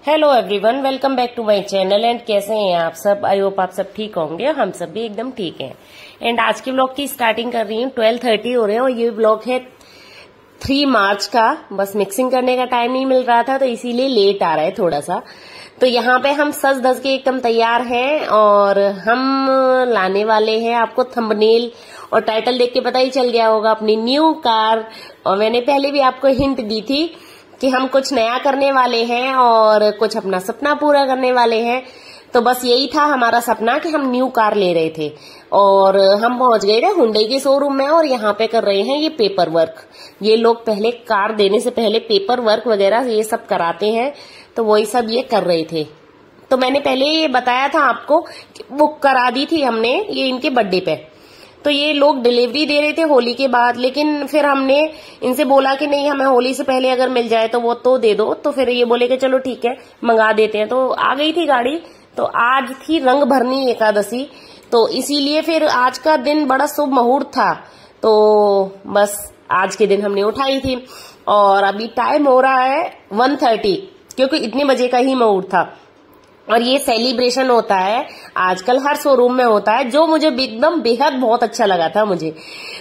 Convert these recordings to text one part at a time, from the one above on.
Hello everyone, welcome back to my channel. And कैसे हैं आप सब? आई होप आप सब ठीक होंगे। हम सब भी एकदम ठीक हैं। एंड आज के ब्लॉग की स्टार्टिंग कर रही हूँ। 12:30 हो रहे हैं और ये ब्लॉग है 3 मार्च का। बस मिक्सिंग करने का टाइम नहीं मिल रहा था तो इसीलिए लेट आ रहा है थोड़ा सा। तो यहाँ पे हम सज धज के एकदम तैयार हैं और हम लाने वाले हैं, आपको थंबनेल और टाइटल देख के पता ही चल गया होगा, अपनी न्यू कार। और मैंने पहले भी आपको हिंट दी थी कि हम कुछ नया करने वाले हैं और कुछ अपना सपना पूरा करने वाले हैं। तो बस यही था हमारा सपना कि हम न्यू कार ले रहे थे और हम पहुंच गए थे हुंडई के शोरूम में और यहाँ पे कर रहे हैं ये पेपर वर्क। ये लोग पहले कार देने से पहले पेपर वर्क वगैरह ये सब कराते हैं, तो वही सब ये कर रहे थे। तो मैंने पहले ये बताया था आपको कि बुक करा दी थी हमने ये इनके बर्थडे पे। तो ये लोग डिलीवरी दे रहे थे होली के बाद, लेकिन फिर हमने इनसे बोला कि नहीं, हमें होली से पहले अगर मिल जाए तो वो तो दे दो। तो फिर ये बोले कि चलो ठीक है मंगा देते हैं। तो आ गई थी गाड़ी। तो आज थी रंग भरनी एकादशी, तो इसीलिए फिर आज का दिन बड़ा शुभ मुहूर्त था। तो बस आज के दिन हमने उठाई थी और अभी टाइम हो रहा है 1:30, क्योंकि इतने बजे का ही मुहूर्त था। और ये सेलिब्रेशन होता है आजकल हर शोरूम में होता है, जो मुझे एकदम बेहद बहुत अच्छा लगा था। मुझे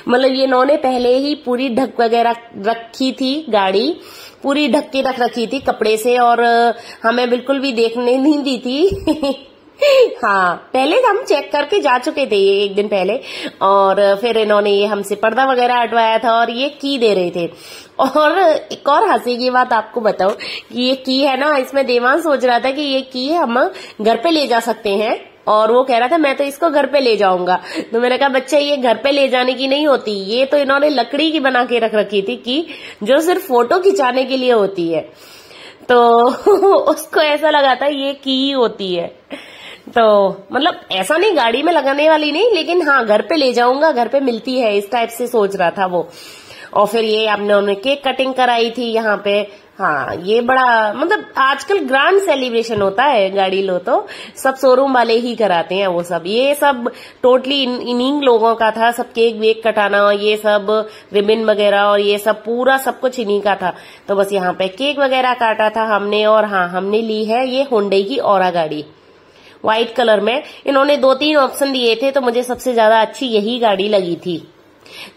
मतलब ये इन्होंने पहले ही पूरी ढक वगैरह रखी थी, गाड़ी पूरी ढक के रख रखी थी कपड़े से और हमें बिल्कुल भी देखने नहीं दी थी। हाँ, पहले हम चेक करके जा चुके थे ये एक दिन पहले। और फिर इन्होंने ये हमसे पर्दा वगैरह हटवाया था और ये की दे रहे थे। और एक और हंसी की बात आपको बताऊं कि ये की है ना, इसमें देवांश सोच रहा था कि ये की हम घर पे ले जा सकते हैं और वो कह रहा था मैं तो इसको घर पे ले जाऊंगा। तो मैंने कहा बच्चा ये घर पे ले जाने की नहीं होती, ये तो इन्होंने लकड़ी की बना के रख रखी थी की, जो सिर्फ फोटो खिंचाने के लिए होती है। तो उसको ऐसा लगा था ये की होती है। तो मतलब ऐसा नहीं गाड़ी में लगाने वाली नहीं, लेकिन हाँ घर पे ले जाऊंगा, घर पे मिलती है, इस टाइप से सोच रहा था वो। और फिर ये आपने केक कटिंग कराई थी यहाँ पे। हाँ, ये बड़ा मतलब आजकल ग्रैंड सेलिब्रेशन होता है। गाड़ी लो तो सब शोरूम वाले ही कराते हैं वो सब। ये सब टोटली इन्हीं लोगों का था, सब केक वेक कटाना, ये सब रिबन वगैरह और ये सब पूरा सब कुछ इन्हीं का था। तो बस यहाँ पे केक वगैरह काटा था हमने। और हाँ, हमने ली है ये हुंडई की औरा गाड़ी व्हाइट कलर में। इन्होंने 2-3 ऑप्शन दिए थे तो मुझे सबसे ज्यादा अच्छी यही गाड़ी लगी थी,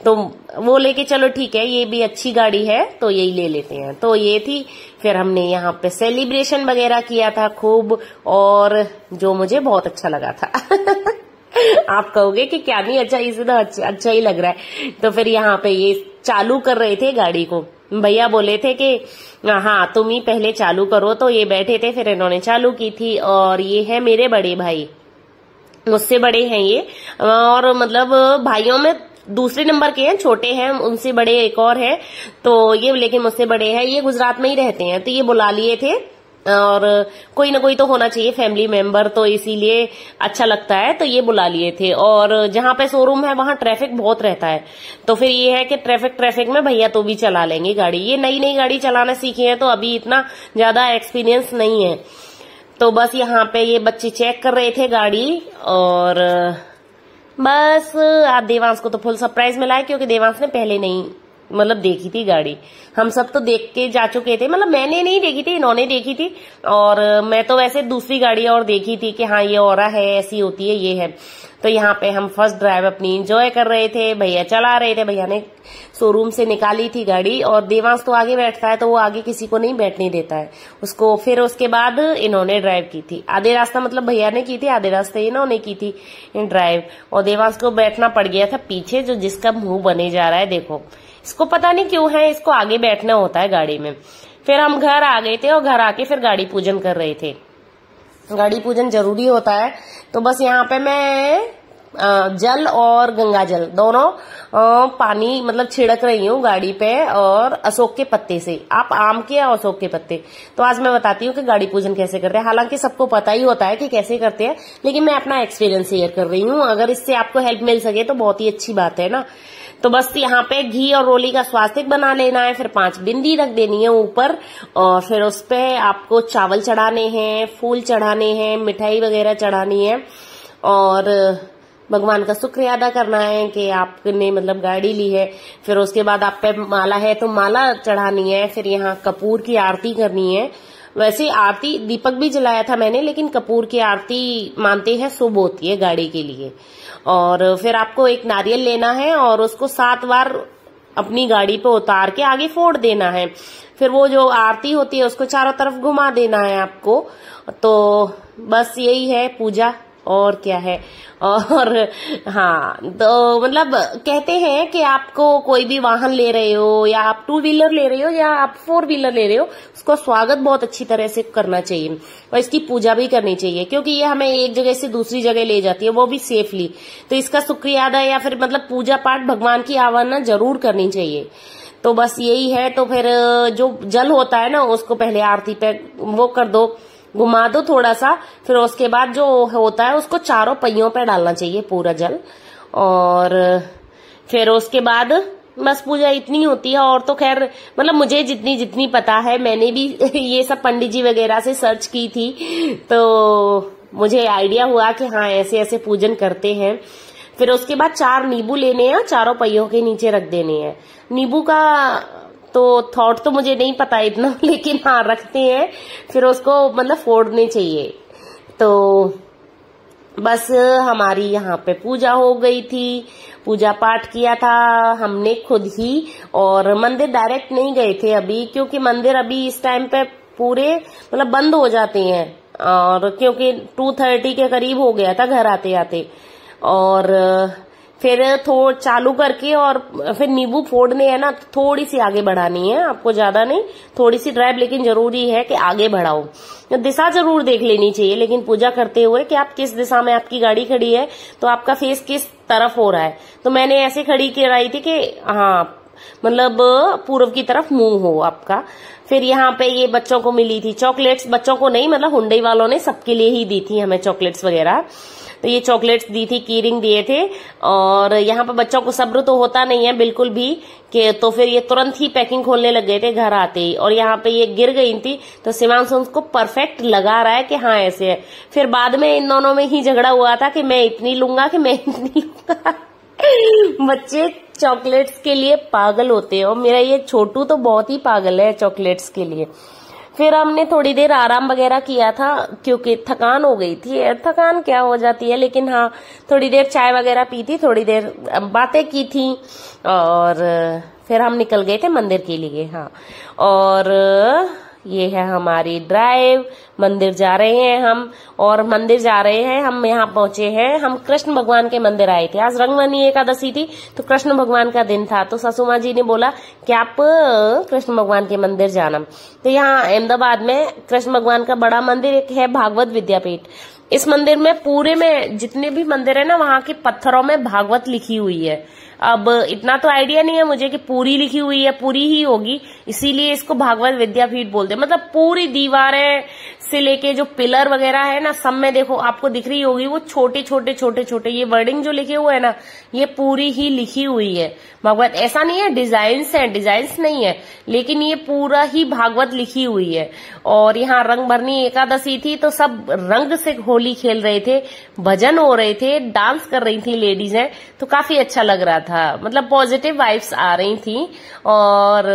तो वो लेके चलो ठीक है ये भी अच्छी गाड़ी है तो यही ले लेते हैं। तो ये थी। फिर हमने यहाँ पे सेलिब्रेशन वगैरह किया था खूब, और जो मुझे बहुत अच्छा लगा था। आप कहोगे कि क्या नहीं अच्छा, इसे तो अच्छा ही लग रहा है। तो फिर यहाँ पे ये चालू कर रहे थे गाड़ी को। भैया बोले थे कि हाँ तुम ही पहले चालू करो, तो ये बैठे थे, फिर इन्होंने चालू की थी। और ये है मेरे बड़े भाई, मुझसे बड़े हैं ये, और मतलब भाइयों में दूसरे नंबर के हैं, छोटे हैं, उनसे बड़े एक और है। तो ये लेकिन मुझसे बड़े हैं, ये गुजरात में ही रहते हैं। तो ये बुला लिए थे और कोई ना कोई तो होना चाहिए फैमिली मेंबर, तो इसीलिए अच्छा लगता है, तो ये बुला लिए थे। और जहां पे शोरूम है वहां ट्रैफिक बहुत रहता है, तो फिर ये है कि ट्रैफिक में भैया तो भी चला लेंगे गाड़ी। ये नई गाड़ी चलाना सीखे हैं तो अभी इतना ज्यादा एक्सपीरियंस नहीं है। तो बस यहाँ पे ये बच्चे चेक कर रहे थे गाड़ी। और बस आप देवांश को तो फुल सरप्राइज मिला है, क्योंकि देवांश ने पहले नहीं मतलब देखी थी गाड़ी। हम सब तो देख के जा चुके थे, मतलब मैंने नहीं देखी थी, इन्होंने देखी थी। और मैं तो वैसे दूसरी गाड़ी और देखी थी कि हाँ ये औरा है, ऐसी होती है, ये है। तो यहाँ पे हम फर्स्ट ड्राइव अपनी एंजॉय कर रहे थे, भैया चला रहे थे। भैया ने शोरूम से निकाली थी गाड़ी और देवांश तो आगे बैठता है, तो वो आगे किसी को नहीं बैठने देता है उसको। फिर उसके बाद इन्होंने ड्राइव की थी आधे रास्ता, मतलब भैया ने की थी आधे रास्ते, इन्होंने की थी ड्राइव। और देवांश को बैठना पड़ गया था पीछे, जो जिसका मुंह बने जा रहा है देखो, इसको पता नहीं क्यों है, इसको आगे बैठना होता है गाड़ी में। फिर हम घर आ गए थे और घर आके फिर गाड़ी पूजन कर रहे थे। गाड़ी पूजन जरूरी होता है। तो बस यहाँ पे मैं जल और गंगा जल दोनों पानी मतलब छिड़क रही हूँ गाड़ी पे, और अशोक के पत्ते से। आप आम के या अशोक के पत्ते। तो आज मैं बताती हूँ कि गाड़ी पूजन कैसे करते हैं। हालांकि सबको पता ही होता है कि कैसे करते हैं, लेकिन मैं अपना एक्सपीरियंस शेयर कर रही हूँ। अगर इससे आपको हेल्प मिल सके तो बहुत ही अच्छी बात है ना। तो बस यहाँ पे घी और रोली का स्वास्तिक बना लेना है, फिर 5 बिंदी रख देनी है ऊपर, और फिर उस पे आपको चावल चढ़ाने हैं, फूल चढ़ाने हैं, मिठाई वगैरह चढ़ानी है, और भगवान का शुक्रिया अदा करना है कि आपने मतलब गाड़ी ली है। फिर उसके बाद आप पे माला है तो माला चढ़ानी है। फिर यहाँ कपूर की आरती करनी है। वैसे आरती दीपक भी जलाया था मैंने, लेकिन कपूर की आरती मानते हैं शुभ होती है गाड़ी के लिए। और फिर आपको एक नारियल लेना है और उसको 7 बार अपनी गाड़ी पे उतार के आगे फोड़ देना है। फिर वो जो आरती होती है उसको चारों तरफ घुमा देना है आपको। तो बस यही है पूजा, और क्या है। और हाँ, तो मतलब कहते हैं कि आपको कोई भी वाहन ले रहे हो, या आप 2 व्हीलर ले रहे हो या आप 4 व्हीलर ले रहे हो, उसको स्वागत बहुत अच्छी तरह से करना चाहिए और इसकी पूजा भी करनी चाहिए, क्योंकि ये हमें एक जगह से दूसरी जगह ले जाती है, वो भी सेफली। तो इसका शुक्रिया अदा या फिर मतलब पूजा पाठ भगवान की आराधना जरूर करनी चाहिए। तो बस यही है। तो फिर जो जल होता है ना, उसको पहले आरती पे वो कर दो, घुमा दो थोड़ा सा। फिर उसके बाद जो होता है उसको चारों पहियों पे डालना चाहिए पूरा जल। और फिर उसके बाद बस पूजा इतनी होती है। और तो खैर मतलब मुझे जितनी पता है, मैंने भी ये सब पंडित जी वगैरह से सर्च की थी, तो मुझे आइडिया हुआ कि हाँ ऐसे ऐसे पूजन करते हैं। फिर उसके बाद 4 नींबू लेने हैं, चारों पहियों के नीचे रख देने हैं। नींबू का तो थॉट तो मुझे नहीं पता इतना, लेकिन हाँ रखते हैं। फिर उसको मतलब फोड़ने चाहिए। तो बस हमारी यहाँ पे पूजा हो गई थी, पूजा पाठ किया था हमने खुद ही। और मंदिर डायरेक्ट नहीं गए थे अभी, क्योंकि मंदिर अभी इस टाइम पे पूरे मतलब बंद हो जाते हैं। और क्योंकि 2:30 के करीब हो गया था घर आते आते। और फिर चालू करके और फिर नींबू फोड़ने हैं ना, तो थोड़ी सी आगे बढ़ानी है आपको, ज्यादा नहीं, थोड़ी सी ड्राइव, लेकिन जरूरी है कि आगे बढ़ाओ। दिशा जरूर देख लेनी चाहिए लेकिन पूजा करते हुए कि आप किस दिशा में आपकी गाड़ी खड़ी है, तो आपका फेस किस तरफ हो रहा है। तो मैंने ऐसे खड़ी कराई थी कि हाँ मतलब पूर्व की तरफ मुंह हो आपका। फिर यहाँ पे ये बच्चों को मिली थी चॉकलेट्स, बच्चों को नहीं मतलब हुंडई वालों ने सबके लिए ही दी थी हमें चॉकलेट्स वगैरह। तो ये चॉकलेट्स दी थी, की रिंग दिए थे। और यहाँ पे बच्चों को सब्र तो होता नहीं है बिल्कुल भी, कि तो फिर ये तुरंत ही पैकिंग खोलने लग गए थे घर आते ही। और यहाँ पे ये गिर गई थी, तो शिवांश उसको परफेक्ट लगा रहा है कि हाँ ऐसे है। फिर बाद में इन दोनों में ही झगड़ा हुआ था कि मैं इतनी लूंगा कि मैं इतनी लूंगा। बच्चे चॉकलेट्स के लिए पागल होते हैं, और मेरा ये छोटू तो बहुत ही पागल है चॉकलेट्स के लिए। फिर हमने थोड़ी देर आराम वगैरह किया था, क्योंकि थकान हो गई थी। थकान क्या हो जाती है, लेकिन हाँ थोड़ी देर चाय वगैरह पी थी, थोड़ी देर बातें की थी। और फिर हम निकल गए थे मंदिर के लिए। हाँ, और ये है हमारी ड्राइव, मंदिर जा रहे हैं हम। और मंदिर जा रहे हैं हम, यहाँ पहुंचे हैं हम कृष्ण भगवान के मंदिर आए थे। आज रंगमनी एकादशी थी, तो कृष्ण भगवान का दिन था। तो ससुमा जी ने बोला कि आप कृष्ण भगवान के मंदिर जाना। तो यहाँ अहमदाबाद में कृष्ण भगवान का बड़ा मंदिर एक है, भागवत विद्यापीठ। इस मंदिर में पूरे में जितने भी मंदिर है ना, वहां के पत्थरों में भागवत लिखी हुई है। अब इतना तो आइडिया नहीं है मुझे कि पूरी लिखी हुई है, पूरी ही होगी, इसीलिए इसको भागवत विद्यापीठ बोलते हैं। मतलब पूरी दीवारें से लेके जो पिलर वगैरह है ना, सब में देखो आपको दिख रही होगी वो छोटे छोटे छोटे छोटे ये वर्डिंग जो लिखे हुए है ना, ये पूरी ही लिखी हुई है भागवत। ऐसा नहीं है डिजाइन्स है, डिजाइन्स नहीं है, लेकिन ये पूरा ही भागवत लिखी हुई है। और यहाँ रंग भरनी एकादशी थी, तो सब रंग से होली खेल रहे थे, भजन हो रहे थे, डांस कर रही थी लेडीजें, तो काफी अच्छा लग रहा था। मतलब पॉजिटिव वाइब्स आ रही थी और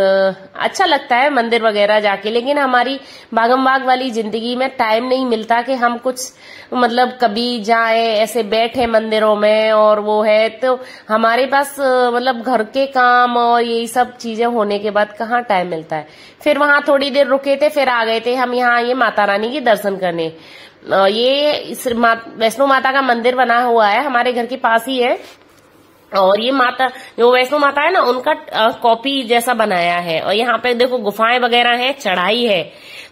अच्छा लगता है मंदिर वगैरह जाके। लेकिन हमारी भागम भाग वाली जिंदगी में टाइम नहीं मिलता कि हम कुछ मतलब कभी जाए ऐसे बैठे मंदिरों में, और वो है तो हमारे पास मतलब घर के काम और यही सब चीजें होने के बाद कहाँ टाइम मिलता है। फिर वहां थोड़ी देर रुके थे, फिर आ गए थे हम यहाँ ये माता रानी के दर्शन करने। ये वैष्णो माता का मंदिर बना हुआ है, हमारे घर के पास ही है। और ये माता जो वैष्णो माता है ना, उनका कॉपी जैसा बनाया है। और यहाँ पे देखो गुफाएं वगैरह है, चढ़ाई है,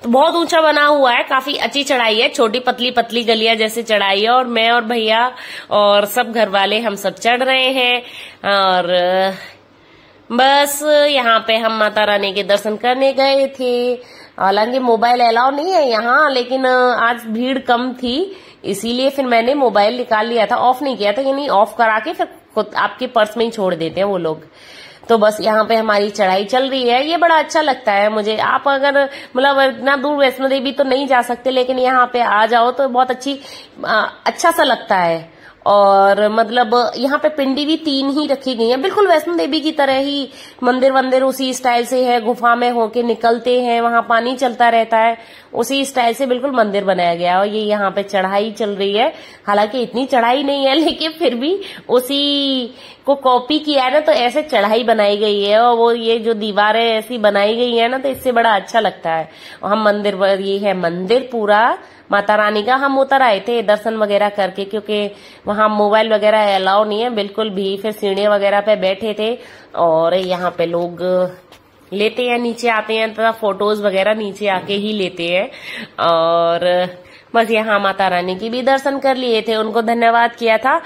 तो बहुत ऊंचा बना हुआ है, काफी अच्छी चढ़ाई है, छोटी पतली पतली गलियां जैसे चढ़ाई है। और मैं और भैया और सब घर वाले हम सब चढ़ रहे हैं। और बस यहाँ पे हम माता रानी के दर्शन करने गए थे। हालांकि मोबाइल अलाउ नहीं है यहाँ, लेकिन आज भीड़ कम थी, इसीलिए फिर मैंने मोबाइल निकाल लिया था, ऑफ नहीं किया था, यानी ऑफ करा के फिर आपके पर्स में ही छोड़ देते हैं वो लोग। तो बस यहाँ पे हमारी चढ़ाई चल रही है, ये बड़ा अच्छा लगता है मुझे। आप अगर मतलब इतना दूर वैष्णो देवी तो नहीं जा सकते, लेकिन यहाँ पे आ जाओ तो बहुत अच्छा सा लगता है। और मतलब यहाँ पे पिंडी भी 3 ही रखी गई है, बिल्कुल वैष्णो देवी की तरह ही। मंदिर वंदिर उसी स्टाइल से है, गुफा में होके निकलते हैं, वहां पानी चलता रहता है, उसी स्टाइल से बिल्कुल मंदिर बनाया गया है। और ये यहाँ पे चढ़ाई चल रही है, हालांकि इतनी चढ़ाई नहीं है, लेकिन फिर भी उसी को कॉपी किया है ना, तो ऐसे चढ़ाई बनाई गई है। और वो ये जो दीवारें ऐसी बनाई गई है ना, तो इससे बड़ा अच्छा लगता है। और हम मंदिर पर, ये है मंदिर पूरा माता रानी का। हम उतर आए थे दर्शन वगैरह करके, क्योंकि वहां मोबाइल वगैरह अलाउ नहीं है बिल्कुल भी। फिर सीढ़ियां वगैरह पे बैठे थे, और यहाँ पे लोग लेते हैं, नीचे आते हैं, तथा फोटोज वगैरह नीचे आके ही लेते हैं। और बस यहाँ माता रानी की भी दर्शन कर लिए थे, उनको धन्यवाद किया था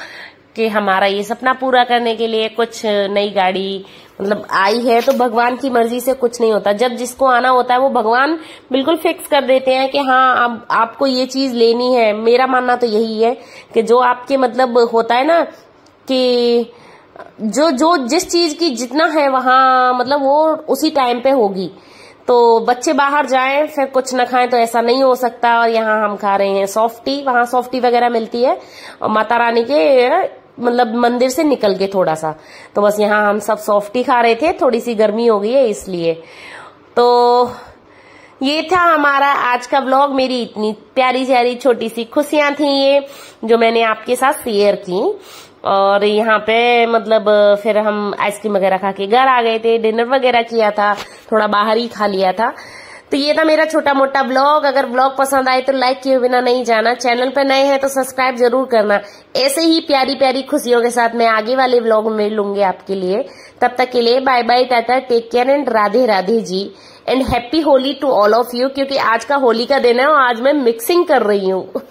कि हमारा ये सपना पूरा करने के लिए कुछ नई गाड़ी मतलब आई है। तो भगवान की मर्जी से कुछ नहीं होता, जब जिसको आना होता है वो भगवान बिल्कुल फिक्स कर देते हैं कि हाँ अब आपको ये चीज लेनी है। मेरा मानना तो यही है कि जो आपके मतलब होता है ना कि जो जिस चीज की जितना है वहां मतलब वो उसी टाइम पे होगी। तो बच्चे बाहर जाएं फिर कुछ न खाएं तो ऐसा नहीं हो सकता। और यहाँ हम खा रहे हैं सॉफ्टी, वहां सॉफ्टी वगैरह मिलती है, और माता रानी के मतलब मंदिर से निकल के थोड़ा सा, तो बस यहाँ हम सब सॉफ्टी खा रहे थे। थोड़ी सी गर्मी हो गई है इसलिए। तो ये था हमारा आज का व्लॉग। मेरी इतनी प्यारी प्यारी छोटी सी खुशियां थी ये, जो मैंने आपके साथ शेयर की। और यहाँ पे मतलब फिर हम आइसक्रीम वगैरह खा के घर आ गए थे, डिनर वगैरह किया था, थोड़ा बाहर ही खा लिया था। तो ये था मेरा छोटा मोटा ब्लॉग। अगर ब्लॉग पसंद आए तो लाइक किए बिना नहीं जाना, चैनल पे नए हैं तो सब्सक्राइब जरूर करना। ऐसे ही प्यारी प्यारी खुशियों के साथ मैं आगे वाले ब्लॉग में मिलूंगी आपके लिए। तब तक के लिए bye bye, tata, take care and Radhe Radhe ji, and happy Holi to all of you. क्योंकि आज का होली का दिन है और आज मैं मिक्सिंग कर रही हूँ।